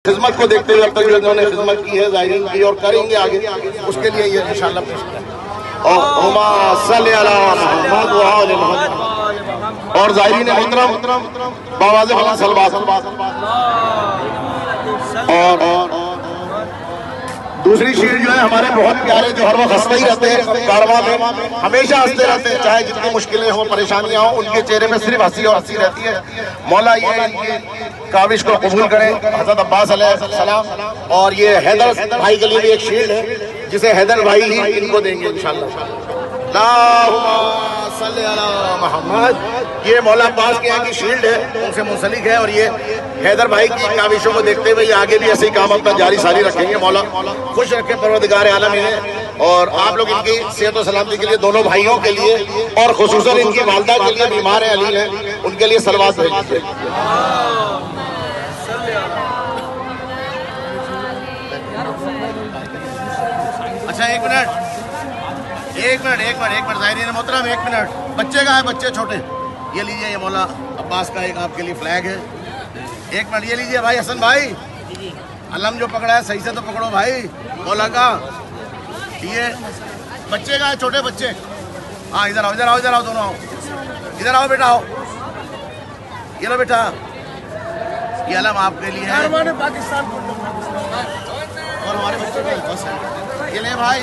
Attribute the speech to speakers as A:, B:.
A: खिदमत को देखते हुए अब तक जो इन्होंने खिदमत की है ज़ाहिरीन की और करेंगे आगे, उसके लिए ये इंशाअल्लाह पेश करें। और ज़ाहिरीन मोहतरम बावाज़े वाला सलवात और दूसरी शीर जो है हमारे बहुत प्यारे जो हर वक्त हंसते ही रहते हैं, कारवां में हमेशा हंसते रहते हैं, चाहे जितनी मुश्किलें हो परेशानियां हो, उनके चेहरे पे सिर्फ हंसी और हंसी रहती है। मौला ये इनकी काविश को कबूल करें, हज़रत अब्बास अलैहिस्सलाम। और ये हैदर भाई के लिए भी एक शील्ड है जिसे हैदर भाई ही इनको देंगे इंशाअल्लाह। ये मौला अब्बास के यहाँ की शील्ड है, उनसे मुंसलिक है और ये हैदर भाई की काविशों को देखते हुए आगे भी ऐसे ही काम अपना जारी सारी रखेंगे। मौला खुश रखे परवरदिगार आलम इन्हें, और आप लोग इनकी सेहत और सलामती के लिए दोनों भाइयों के लिए और खुसूसन इनकी वालदा के लिए बीमार है अलील है, उनके लिए सलवात भेज दीजिए।
B: अच्छा एक मिनट ज़ाहिरीन मोहतरम, एक मिनट। बच्चे का है, बच्चे छोटे, ये लीजिए, ये मौला अब्बास का एक आपके लिए फ्लैग है। एक मिनट ये लीजिए भाई हसन भाई, अलम जो पकड़ा है सही से तो पकड़ो भाई मौला का। ये बच्चे का है, छोटे बच्चे। हाँ इधर आओ, दोनों आओ, इधर आओ बेटा, आओ, ये लो बेटा, ये अलम आपके लिए है पाकिस्तान और हमारे बच्चे का। ये ले भाई,